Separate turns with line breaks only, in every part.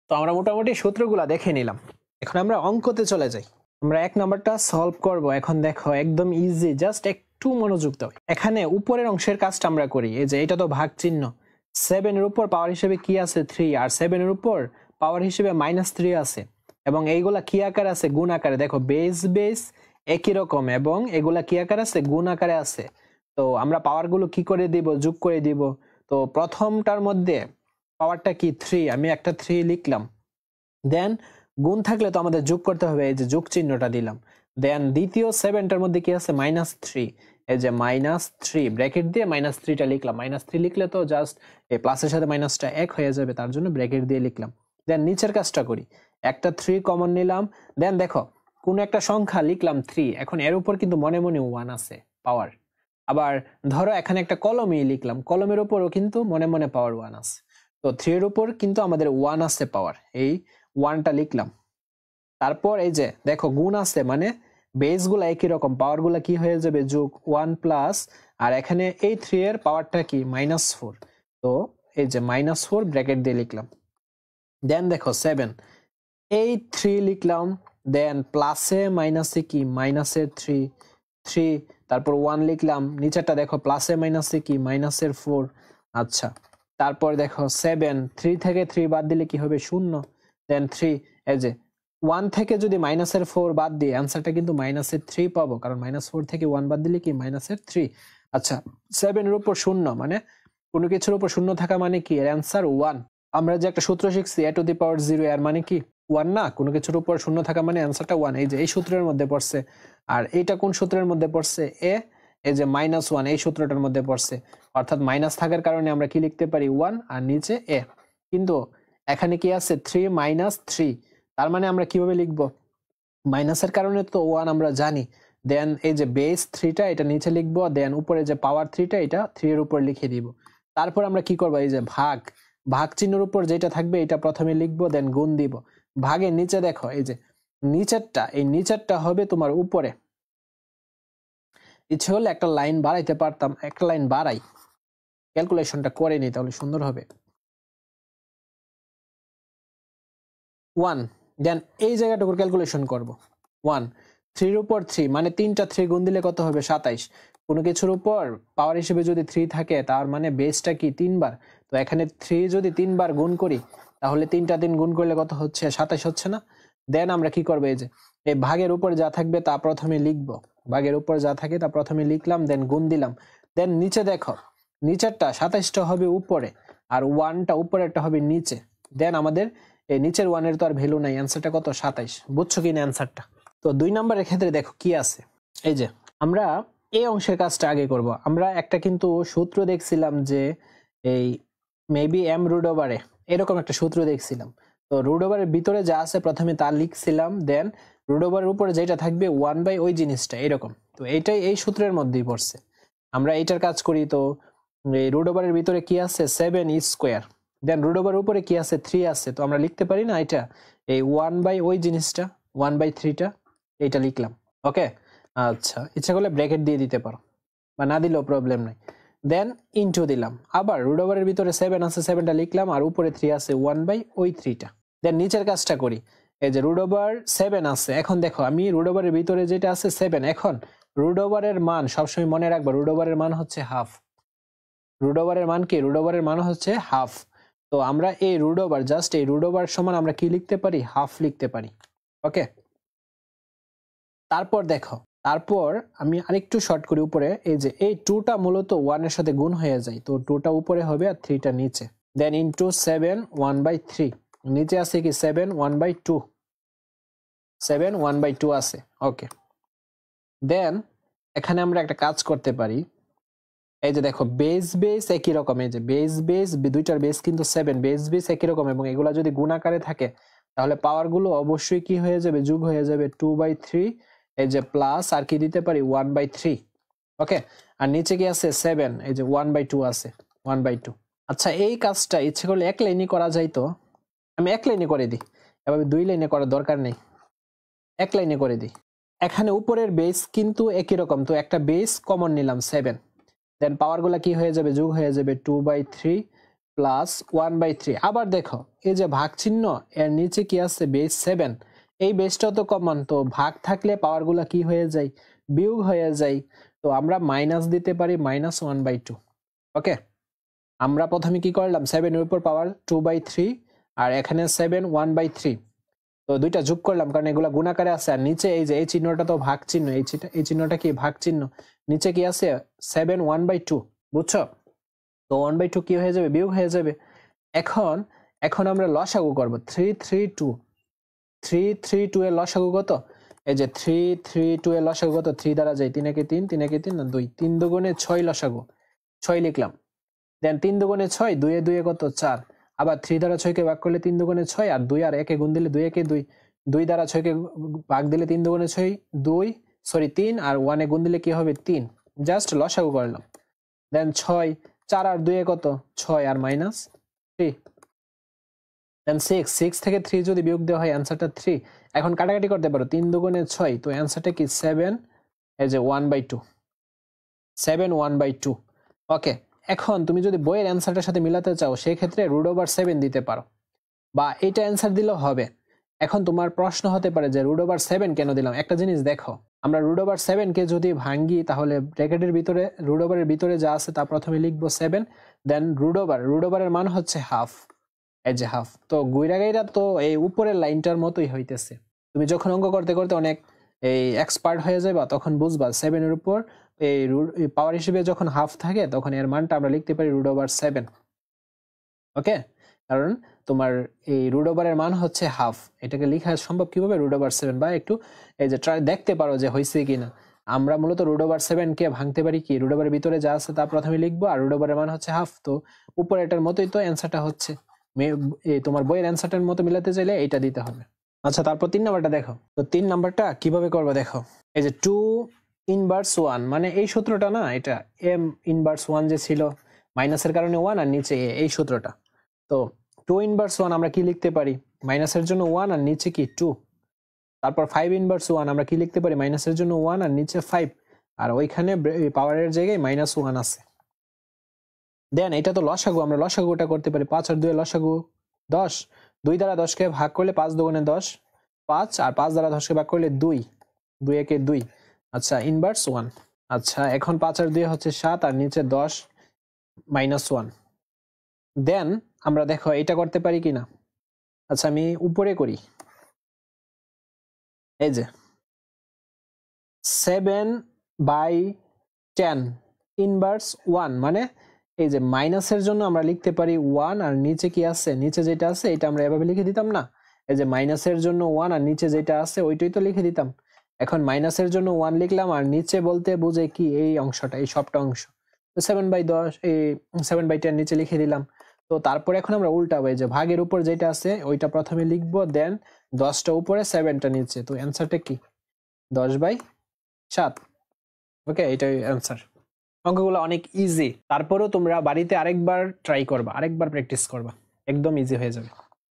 তো আমরা মোটামুটি সূত্রগুলো দেখে নিলাম। এখন আমরা অঙ্কতে চলে যাই। আমরা 1 নাম্বারটা সলভ করব। এখন দেখো একদম ইজি, জাস্ট একটু মনোযোগ দাও। এখানে উপরের অংশের কাজটা আমরা করি। এই যে এটা তো ভাগ চিহ্ন, 7 এর উপর পাওয়ার হিসেবে কি আছে 3, আর 7 এর উপর পাওয়ার হিসেবে -3 আছে, এবং এইগুলা কি আকারে আছে? গুণ আকারে। দেখো বেস বেস একই রকম, এবং এগুলা কি আকারে আছে? গুণ আকারে আছে। তো আমরা পাওয়ারগুলো কি করে দিব? যোগ করে দিব। তো প্রথমটার মধ্যে পাওয়ারটা কি 3, আমি একটা 3 লিখলাম। দেন গুণ থাকলে তো আমাদের যোগ করতে হবে, এই যে যোগ চিহ্নটা দিলাম। দেন দ্বিতীয় 7টার মধ্যে কি আছে? -3, এই যে -3 ব্র্যাকেট দিয়ে -3টা লিখলাম। -3 লিখলে তো জাস্ট এই প্লাসের সাথে মাইনাসটা এক হয়ে যাবে, তার জন্য ব্র্যাকেট দিয়ে লিখলাম। দেন নিচের কাজটা করি, একটা 3 কমন নিলাম। দেন দেখো কোন একটা সংখ্যা লিখলাম 3, এখন এর উপর কিন্তু মনে মনে 1 আছে পাওয়ার। আবার ধরো এখানে একটা কলমই লিখলাম, কলমের উপরও কিন্তু মনে মনে পাওয়ার 1 আছে। তো 3 এর উপর কিন্তু আমাদের 1 আছে পাওয়ার, এই 1টা লিখলাম। তারপর এই যে দেখো গুণ আছে, মানে বেস গুলা একই রকম, পাওয়ার গুলা কি হয়ে যাবে? যোগ 1 প্লাস, আর এখানে এই 3 এর পাওয়ারটা কি? -4। তো এই যে -4 ব্র্যাকেট দিয়ে লিখলাম। দেন দেখো 7, এই 3 লিখলাম। দেন প্লাসে মাইনাসে কি? মাইনাসের 3, তারপর 1 লিখলাম। নিচেরটা দেখো প্লাসে মাইনাসে কি? -4। আচ্ছা, তারপর দেখো 7, 3 থেকে 3 বাদ দিলে কি হবে? 0। দেন 3, এই যে 1 থেকে যদি -4 বাদ দিই অ্যান্সারটা কিন্তু -3 পাবো, কারণ -4 থেকে 1 বাদ দিলে কি? -3। আচ্ছা, 7 এর উপর 0, মানে কোনো কিছুর উপর 0 থাকা মানে কি? এর অ্যান্সার 1। আমরা যে একটা সূত্র শিখছি a⁴0, এর মানে কি? 1 না? কোনো কিছুর উপর 0 থাকা মানে অ্যান্সারটা 1। এই যে এই সূত্রের মধ্যে পড়ছে। আর এইটা কোন সূত্রের মধ্যে পড়ছে? এই যে -1 এই সূত্রটার মধ্যে পড়ছে। অর্থাৎ মাইনাস থাকার কারণে আমরা কি লিখতে পারি? 1, আর নিচে a। কিন্তু এখানে কি আছে? 3 -3, তার মানে আমরা কিভাবে লিখবো? মাইনাসের কারণে তো 1 আমরা জানি। দেন এই যে বেস 3টা এটা নিচে লিখবো। দেন উপরে যে পাওয়ার 3টা এটা 3 এর উপর লিখে দিব। তারপর আমরা কি করবো? এই যে ভাগ চিহ্নের উপর যেটা থাকবে এটা প্রথমে লিখবো, দেন গুণ দিব। ভাগের নিচে দেখো এই যে নিচেরটা, এই নিচেরটা হবে তোমার উপরে। ইচ্ছে হলে একটা লাইন বাড়াইতে পারতাম, একটা লাইন বাড়াই, ক্যালকুলেশনটা করে নিই তাহলে সুন্দর হবে। 1, দেন এই জায়গাটুকুর ক্যালকুলেশন করব। 1, 3 এর উপর 3, মানে 3টা 3 গুণ দিলে কত হবে? 27। কোনো কিছুর উপর পাওয়ার হিসেবে যদি 3 থাকে তার মানে বেসটা কি? 3 বার। তো এখানে 3 যদি 3 বার গুণ করি তাহলে 3টা 3 গুণ করলে কত হচ্ছে? 27 হচ্ছে না? দেন আমরা কি করবো? এই যে এই ভাগের উপর যা থাকবে তা প্রথমে লিখবো। ভাগের উপর যা থাকে তা প্রথমে লিখলাম, দেন গুণ দিলাম। দেন নিচে দেখো নিচেরটা 27টা হবে উপরে, আর 1টা উপরেরটা হবে নিচে। দেন আমাদের এই নিচের 1 এর তো আর ভ্যালু নাই, অ্যান্সারটা কত? 27। বুঝছো কিনা অ্যান্সারটা? তো 2 নম্বরের ক্ষেত্রে দেখো কি আছে। এই যে আমরা এই অংশের কাজটা আগে করব। আমরা একটা কিন্তু সূত্র দেখছিলাম যে এই মেবি m√/a এরকম একটা সূত্র দেখছিলাম। তো √/এর ভিতরে যা আছে প্রথমে তা লিখছিলাম, দেন √/এর উপরে যেটা থাকবে 1/, ওই জিনিসটা এরকম। তো এইটাই এই সূত্রের মধ্যেই পড়ছে। আমরা এইটার কাজ করি। তো এই √/এর ভিতরে কি আছে? 7² দেন √/এর উপরে কি আছে? 3 আছে। তো আমরা লিখতে পারি না এটা এই 1/, ওই জিনিসটা 1/3টা এইটা লিখলাম। ওকে, আচ্ছা, ইচ্ছা করলে ব্র্যাকেট দিয়ে দিতে পারো বা না দিলেও প্রবলেম নাই। দেন ইনটু দিলাম। আবার √/এর ভিতরে 7 আছে, 7টা লিখলাম, আর উপরে 3 আছে 1/, ওই 3টা। দেন নিচের কাজটা করি। এই যে √7 আছে। এখন দেখো আমি √/এর ভিতরে যেটা আছে 7, এখন √/এর মান সবসময় মনে রাখবো, √/এর মান হচ্ছে হাফ। √/এর মান কি? √/এর মান হচ্ছে হাফ। তো আমরা এই √/, জাস্ট এই √/, সমান আমরা কি লিখতে পারি? হাফ লিখতে পারি। ওকে, তারপর দেখো, তারপর আমি আরেকটু শর্ট করি উপরে। এই যে এই 2টা মূলত 1 এর সাথে গুণ হয়ে যায়, তো 2টা উপরে হবে আর 3টা নিচে। দেন ইনটু 7 1/3, নিচে আছে কি? 7 1/2, 7 1/2 আছে। ওকে, দেন এখানে আমরা একটা কাজ করতে পারি। এই যে দেখো বেস একই রকম, এই যে বেস দুইটার বেস কিন্তু 7, বেস একই রকম, এবং এগুলা যদি গুণ আকারে থাকে তাহলে পাওয়ার গুলো অবশ্যই কি হয়ে যাবে? যোগ হয়ে যাবে। 2/3, এই যে প্লাস আর কি দিতে পারি? 1/3। ওকে, আর নিচে কি আছে? 7, এই যে 1/2 আছে, 1/2। আচ্ছা, এই কাজটা ইচ্ছে করলে এক লাইনে করা যায়। তো আমি এক লাইনে করে দিই, এভাবে 2 লাইনে করার দরকার নেই, এক লাইনে করে দিই। এখানে উপরের বেস কিন্তু একই রকম, তো একটা বেস কমন নিলাম 7। দেন পাওয়ার গুলা কি হয়ে যাবে? যোগ হয়ে যাবে। 2/3 প্লাস 1/3। আবার দেখো এই যে ভাগ চিহ্ন এর নিচে কি আছে বেস 7, এই বেসটাও তো কমন, তো ভাগ থাকলে পাওয়ারগুলো কি হয়ে যায় বিয়োগ হয়ে যায়, তো আমরা মাইনাস দিতে পারি -1/2। ওকে, আমরা প্রথমে কি করলাম 7 এর উপর পাওয়ার 2/3 আর এখানে 7 1/3, তো দুইটা যোগ করলাম কারণ এগুলা গুণাকারে আছে, আর নিচে এই যে এই চিহ্নটা তো ভাগ চিহ্ন, এই চিহ্নটা কি ভাগ চিহ্ন, নিচে কি আছে 7 1/2, বুঝছো? তো 1/2 কি হয়ে যাবে বিয়োগ হয়ে যাবে। এখন আমরা লসাগু করব 332 এর লসাগু কত, এই যে 332 এর লসাগু কত, 3 দ্বারা যায় 3 একে 3, 3 একে 3 না 2, 3 দুগুণে 6 লসাগু, 6 লিখলাম। দেন 3 দুগুণে 6, 2 এ 2 এ কত 4, আবার 3 দ্বারা 6 কে ভাগ করলে 3 দুগুণে 6, আর 2 আর 1 এ গুণ দিলে 2 একে 2, 2 দ্বারা 6 কে ভাগ দিলে 3 দুগুণে 6 2 3, আর 1 এ গুণ দিলে কি হবে 3, জাস্ট লসাগু করলাম। দেন 6, 4 আর 2 এ কত 6 আর -3, দেন 6 থেকে 3 যদি বিয়োগ দেওয়া হয় অ্যান্সারটা 3। এখন কাটাকাটি করতে পারো, 3 দুগুণে 6, তো অ্যান্সারটা কি 7, এই যে 1/2, 7 1/2। ওকে, এখন তুমি যদি বইয়ের অ্যান্সারটার সাথে মিলাতে চাও সেই ক্ষেত্রে √7 দিতে পারো, বা এইটা অ্যান্সার দিলেও হবে। এখন তোমার প্রশ্ন হতে পারে যে √7 কেন দিলাম। একটা জিনিস দেখো, আমরা √7 কে যদি ভাঙ্গি তাহলে ব্র্যাকেটের ভিতরে √এর ভিতরে যা আছে তা প্রথমে লিখবো 7, দেন √, এর মান হচ্ছে হাফ, এই যে হাফ। তো গুইরা তো এই উপরের লাইনটার মতোই হইতেছে। তুমি যখন অঙ্ক করতে করতে অনেক এই এক্সপার্ট হয়ে যাবে তখন বুঝবা 7 এর উপর এই পাওয়ার হিসেবে যখন হাফ থাকে তখন এর মানটা আমরা লিখতে পারি √7। ওকে, কারণ তোমার এই √এর মান হচ্ছে হাফ, এটাকে লেখা সম্ভব কিভাবে √7, বা একটু এই যে ট্রাই দেখতে পারো যে হয়েছে কিনা। আমরা মূলত √7 কে ভাঙতে পারি কি, √এর ভিতরে যা আছে তা প্রথমে লিখবো, আর √এর মান হচ্ছে হাফ, তো উপরে এটার মতোই তো অ্যান্সারটা হচ্ছে। তোমার বইয়ের অ্যান্সারটার মতো মিলাতে চাইলে এটা দিতে হবে। আচ্ছা, তারপর 3 নাম্বারটা দেখো। তো 3 নাম্বারটা কিভাবে করবো দেখো, এই যে 2 ইনভার্স 1, মানে এই সূত্রটা না, এটা m ইনভার্স 1 যে ছিল মাইনাসের কারণে 1 আর নিচে এই সূত্রটা। তো 2 ইনভার্স 1 আমরা কি লিখতে পারি, মাইনাসের জন্য 1 আর নিচে কি 2। তারপর 5 ইনভার্স 1 আমরা কি লিখতে পারি, মাইনাসের জন্য 1 আর নিচে 5, আর ওইখানে পাওয়ারের জায়গায় -1 আছে। দেন এটা তো লসাগু, আমরা লসাগুটা করতে পারি। 5 আর 2 লসাগু 10, 2 দ্বারা 10 কে ভাগ করলে 5 দুগুণে 10, 5, আর 5 দ্বারা 10 কে ভাগ করলে 2, 2 একে 2। আচ্ছা, ইনভার্স 1। আচ্ছা, এখন 5 আর 2 হচ্ছে 7, আর নিচে 10 -1। দেন আমরা দেখো এটা করতে পারি কিনা। আচ্ছা, আমি উপরে করি, এই যে 7/10 ইনভার্স 1, মানে এই যে মাইনাসের জন্য আমরা লিখতে পারি 1, আর নিচে কি আছে, নিচে যেটা আছে এটা আমরা এভাবে লিখে দিতাম না, এই যে মাইনাসের জন্য 1 আর নিচে যেটা আছে ওইটাই তো লিখে দিতাম। এখন মাইনাসের জন্য 1 লিখলাম, আর নিচে বলতে বুঝে কি এই অংশটা, এই সবটা অংশ, তো 7/10 এই 7/10 নিচে লিখে দিলাম। তো তারপরে এখন আমরা উল্টাবো, এই যে ভাগের উপর যেটা আছে ওইটা প্রথমে লিখবো, দেন 10টা উপরে 7টা নিচে, তো অ্যান্সারটা কি 10/7। ওকে, এটাই অ্যান্সার। অঙ্কগুলো অনেক ইজি, তারপরেও তোমরা বাড়িতে আরেকবার ট্রাই করবা, আরেকবার প্র্যাকটিস করবা, একদম ইজি হয়ে যাবে।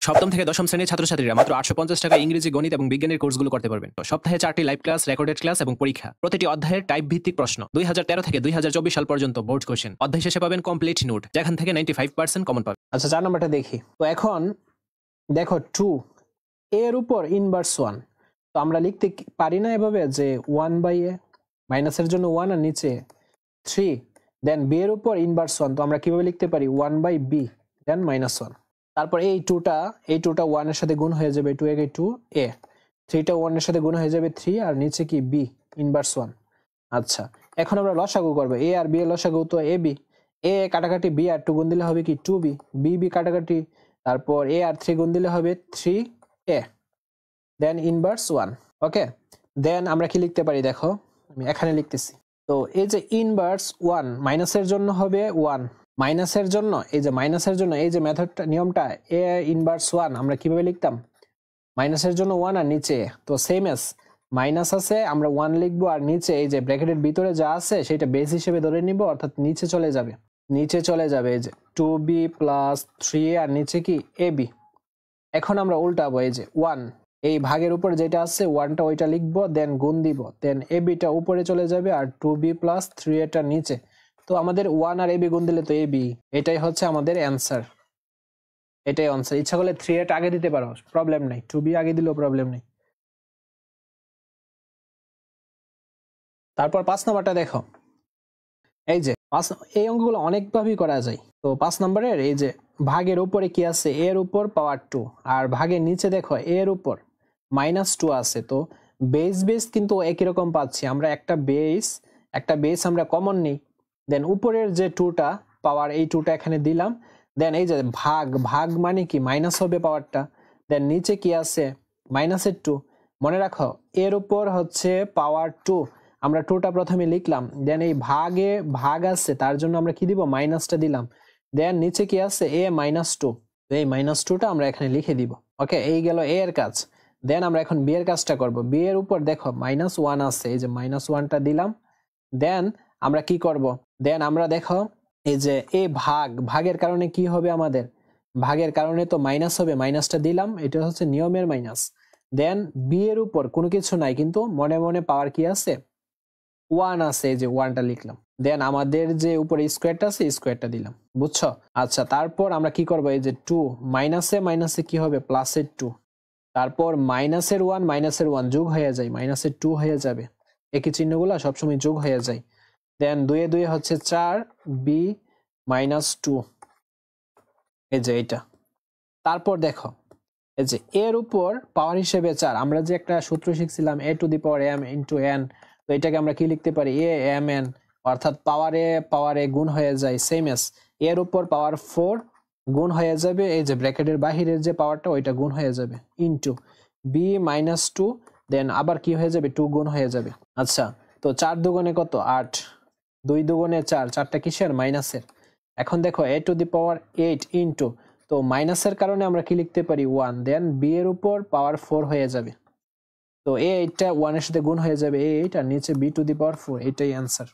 সপ্তম থেকে দশম শ্রেণীর ছাত্রছাত্রীরা মাত্র 850 টাকা ইংরেজি, গণিত এবং বিজ্ঞানের কোর্সগুলো করতে পারবেন। সপ্তাহে 4টি লাইভ ক্লাস, রেকর্ডেড ক্লাস এবং পরীক্ষা। প্রতিটি অধ্যায়ের টাইপ ভিত্তিক প্রশ্ন। 2013 থেকে 2024 সাল পর্যন্ত বোর্ড কোশ্চেন। অধ্যায় শেষে পাবেন কমপ্লিট নোট, যেখান থেকে 95% কমন পাবেন।
আচ্ছা, 4 নাম্বারটা দেখি। তো এখন দেখো 2 এর উপর ইনভার্স 1, তো আমরা লিখতে পারি না এভাবে যে 1/a, মাইনাসের জন্য 1 আর নিচে 3, দেন b এর উপর ইনভার্স 1, তো আমরা কিভাবে লিখতে পারি 1/b, দেন -1। তারপর এই 2টা 1 এর সাথে গুণ হয়ে যাবে, 2 একে 2a, 3টা 1 এর সাথে গুণ হয়ে যাবে 3, আর নিচে কি b ইনভার্স 1। আচ্ছা, এখন আমরা লসাগু করব, a আর b এর লসাগু তো ab, a কাটাকাটি b আর 2 গুণ দিলে হবে কি 2b, b কাটাকাটি, তারপর a আর 3 গুণ দিলে হবে 3a, দেন ইনভার্স 1। ওকে, দেন আমরা কি লিখতে পারি দেখো, আমি এখানে লিখতেছি। তো এই যে ইনভার্স 1, মাইনাসের জন্য হবে 1, মাইনাসের জন্য এই যে মেথডটা, নিয়মটা a ইনভার্স 1 আমরা কিভাবে লিখতাম, মাইনাসের জন্য 1 আর নিচে, তো সেম এস মাইনাস আছে আমরা 1 লিখবো, আর নিচে এই যে ব্র্যাকেটের ভিতরে যা আছে সেটা বেস হিসেবে ধরে নিব, অর্থাৎ নিচে চলে যাবে এই যে 2b প্লাস 3a, আর নিচে কি ab। এখন আমরা উল্টাবো, এই যে 1 এই ভাগের উপর যেটা আছে 1টা ওইটা লিখবো, দেন গুণ দিব, দেন ab টা উপরে চলে যাবে, আর 2b প্লাস 3a টা নিচে, তো আমাদের 1 আর ab গুণ দিলে তো ab, এটাই হচ্ছে আমাদের অ্যান্সার, এটাই অ্যান্সার। ইচ্ছা করলে 3 আগে দিতে পারো, প্রবলেম নাই, 2b আগে দিলেও প্রবলেম নেই। তারপর 5 নাম্বারটা দেখো, এই যে এই অঙ্কগুলো অনেকভাবেই করা যায়। তো 5 নাম্বারের এই যে ভাগের উপরে কি আছে, এর উপর পাওয়ার 2, আর ভাগের নিচে দেখো এর উপর -2 আছে। তো বেস কিন্তু একই রকম পাচ্ছি আমরা, একটা বেস আমরা কমন নিই, দেন উপরের যে 2টা পাওয়ার, এই 2টা এখানে দিলাম, দেন এই যে ভাগ মানে কি মাইনাস হবে পাওয়ারটা, দেন নিচে কি আছে -2। মনে রাখো এর উপর হচ্ছে পাওয়ার 2, আমরা 2টা প্রথমে লিখলাম, দেন এই ভাগ আছে তার জন্য আমরা কি দিব, মাইনাসটা দিলাম, দেন নিচে কি আছে a -2, এই -2টা আমরা এখানে লিখে দিব। ওকে, এই গেল a এর কাজ। দেন আমরা এখন b এর কাজটা করব। b এর উপর দেখো -1 আছে, এই যে -1টা দিলাম। দেন আমরা কি করব, দেন আমরা দেখো এই যে এই ভাগের কারণে কি হবে, আমাদের ভাগের কারণে তো মাইনাস হবে, মাইনাসটা দিলাম, এটা হচ্ছে নিয়মের মাইনাস। দেন b এর উপর কোনো কিছু নাই, কিন্তু মনে মনে পাওয়ার কি আছে, 1 আছে, এই যে 1টা লিখলাম। দেন আমাদের যে উপরে স্কোয়ারটা আছে, স্কোয়ারটা দিলাম, বুঝছো? আচ্ছা, তারপর আমরা কি করব, এই যে 2 মাইনাসে কি হবে, প্লাসের 2, তারপর -1 যোগ হয়ে যায়, -2 হয়ে যাবে, একই চিহ্নগুলো সবসময় যোগ হয়ে যায়। দেন 2 এ 2 হচ্ছে 4, b -2, এই যে এটা। তারপর দেখো এই যে এর উপর পাওয়ার হিসেবে 4, আমরা যে একটা সূত্র শিখছিলাম a to the power m into n, তো এটাকে আমরা কি লিখতে পারি, a m n, অর্থাৎ পাওয়ারে গুণ হয়ে যায়, সেম এস এর উপর পাওয়ার 4 গুণ হয়ে যাবে, এই যে ব্র্যাকেটের বাহিরের যে পাওয়ারটা ওইটা গুণ হয়ে যাবে, ইনটু b -2, দেন আবার কি হয়ে যাবে, 2 গুণ হয়ে যাবে। আচ্ছা, তো 4 দুগুণে কত, 8, 2 দুগুণে 4, 4টা কিসের, মাইনাসের। এখন দেখো a to the power 8 into, তো মাইনাসের কারণে আমরা কি লিখতে পারি, 1, দেন b এর উপর পাওয়ার 4 হয়ে যাবে, তো a8টা 1 এর সাথে গুণ হয়ে যাবে, a8, আর নিচে b টু দি পাওয়ার 4, এটাই অ্যান্সার।